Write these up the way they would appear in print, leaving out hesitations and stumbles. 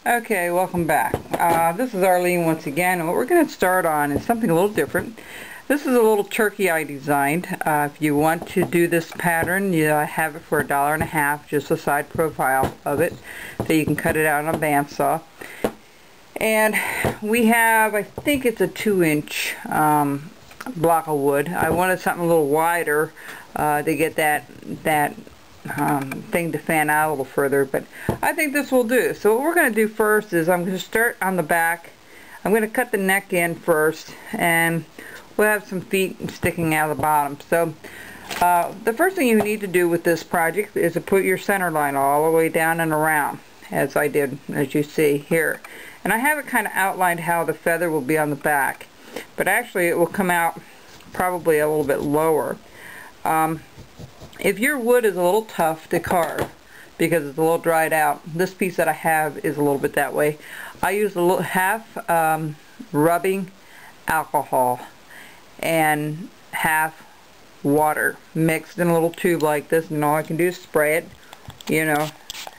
Okay, welcome back. This is Arlene once again, and what we're going to start on is something a little different. This is a little turkey I designed. If you want to do this pattern, you have it for $1.50, just a side profile of it, so you can cut it out on a bandsaw. And we have, I think it's a 2-inch block of wood. I wanted something a little wider to get that thing to fan out a little further, but I think this will do. So what we're going to do first is I'm going to start on the back. I'm going to cut the neck in first, and we'll have some feet sticking out of the bottom. So the first thing you need to do with this project is to put your center line all the way down and around, as I did, as you see here. And I have it kind of outlined how the feather will be on the back, but actually it will come out probably a little bit lower. If your wood is a little tough to carve because it's a little dried out, this piece that I have is a little bit that way. I use a little half rubbing alcohol and half water mixed in a little tube like this, and all I can do is spray it, you know,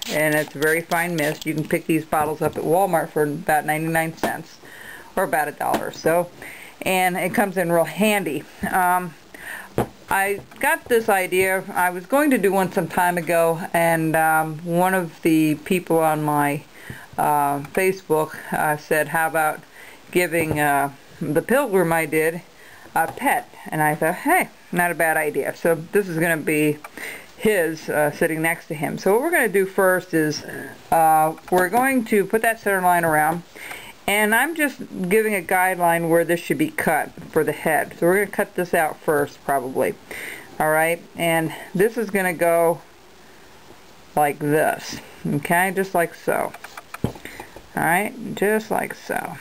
and it's a very fine mist. You can pick these bottles up at Walmart for about 99 cents or about $1 or so, and it comes in real handy. I got this idea. I was going to do one some time ago, and one of the people on my Facebook said, how about giving the pilgrim I did a pet? And I thought, hey, not a bad idea. So this is going to be his sitting next to him. So what we're going to do first is we're going to put that center line around, and I'm just giving a guideline where this should be cut for the head. So we're going to cut this out first, probably. Alright, and this is going to go like this. Okay, just like so. Alright, just like so.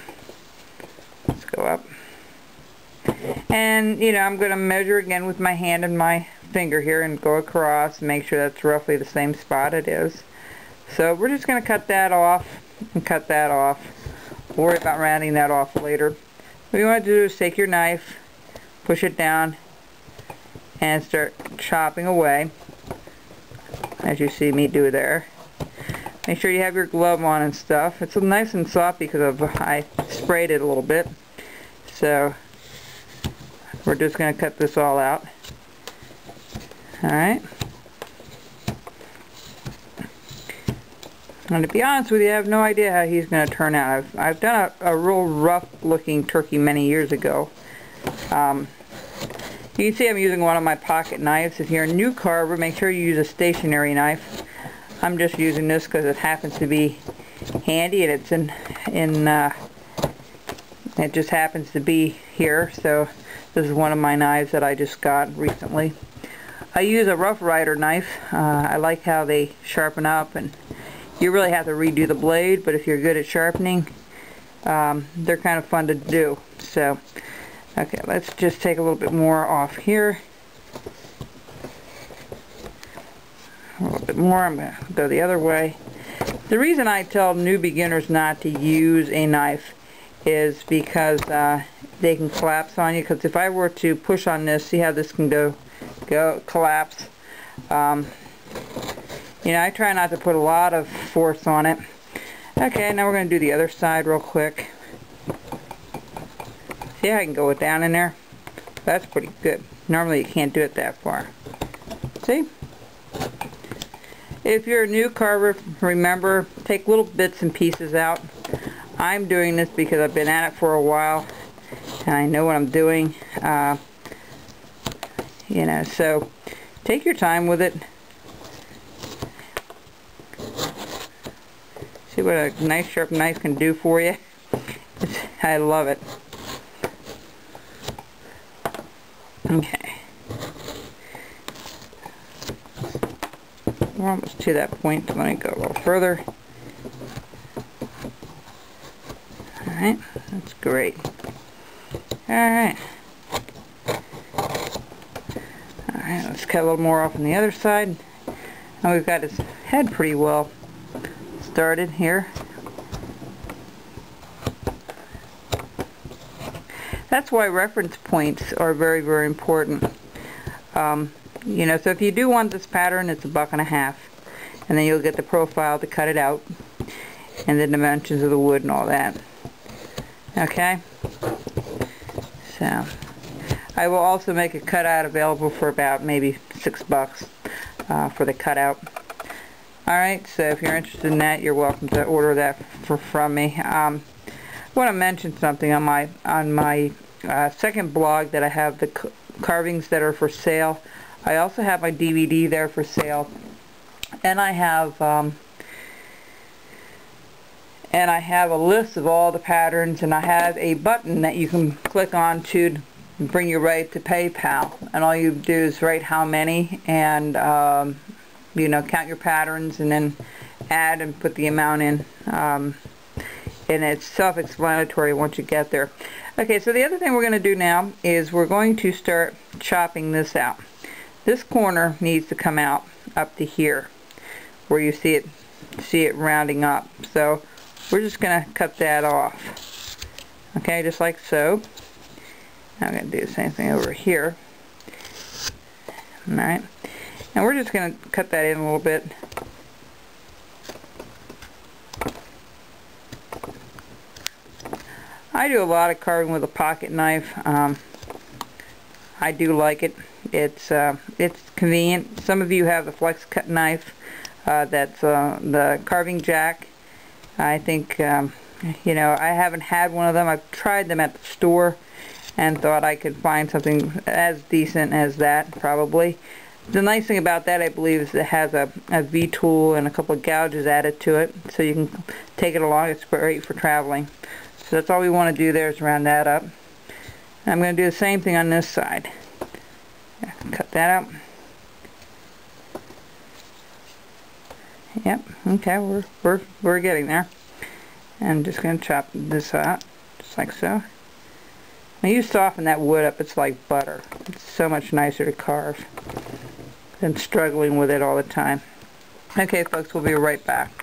Let's go up. And, you know, I'm going to measure again with my hand and my finger here and go across and make sure that's roughly the same spot it is. So we're just going to cut that off and cut that off. Worry about rounding that off later. What you want to do is take your knife, push it down, and start chopping away, as you see me do there. Make sure you have your glove on and stuff. It's nice and soft because I sprayed it a little bit. So we're just going to cut this all out. Alright. And to be honest with you, I have no idea how he's going to turn out. I've done a real rough looking turkey many years ago. You can see I'm using one of my pocket knives. If you're a new carver, make sure you use a stationary knife. I'm just using this because it happens to be handy, and it's it just happens to be here. So this is one of my knives that I just got recently. I use a Rough Rider knife. I like how they sharpen up, and you really have to redo the blade, but if you're good at sharpening, they're kind of fun to do. So, okay, let's just take a little bit more off here. A little bit more. I'm going to go the other way. The reason I tell new beginners not to use a knife is because they can collapse on you. Because if I were to push on this, see how this can go collapse. You know, I try not to put a lot of force on it. Okay, now we're going to do the other side real quick. See how I can go it down in there? That's pretty good. Normally you can't do it that far. See? If you're a new carver, remember, take little bits and pieces out. I'm doing this because I've been at it for a while, and I know what I'm doing. You know, so take your time with it. See what a nice sharp knife can do for you? I love it. Okay. We're almost to that point. Let me go a little further. Alright, that's great. Alright. Alright, let's cut a little more off on the other side. Now we've got his head pretty well started here. That's why reference points are very, very important. You know, so if you do want this pattern, it's $1.50, and then you'll get the profile to cut it out. and the dimensions of the wood and all that. Okay, so I will also make a cutout available for about maybe $6 for the cutout. Alright, so if you're interested in that, you're welcome to order that from me. I want to mention something on my second blog that I have the carvings that are for sale. I also have my DVD there for sale, and I have a list of all the patterns, and I have a button that you can click on to bring you right to PayPal, and all you do is write how many and you know, count your patterns and then add and put the amount in, and it's self-explanatory once you get there. Okay, so the other thing we're going to do now is we're going to start chopping this out. This corner needs to come out up to here where you see it rounding up. So we're just going to cut that off. Okay, just like so. Now I'm going to do the same thing over here. Alright, and we're just going to cut that in a little bit. I do a lot of carving with a pocket knife. I do like it. It's convenient. Some of you have the flex cut knife. That's the carving jack. I think you know, I haven't had one of them. I've tried them at the store and thought I could find something as decent as that, probably. The nice thing about that, I believe, is it has a V-tool and a couple of gouges added to it, so you can take it along. It's great for traveling. So that's all we want to do there is round that up. I'm going to do the same thing on this side. Cut that out. Yep. Okay, we're getting there. I'm just going to chop this out, just like so. When you soften that wood up, it's like butter. It's so much nicer to carve than struggling with it all the time. Okay, folks, we'll be right back.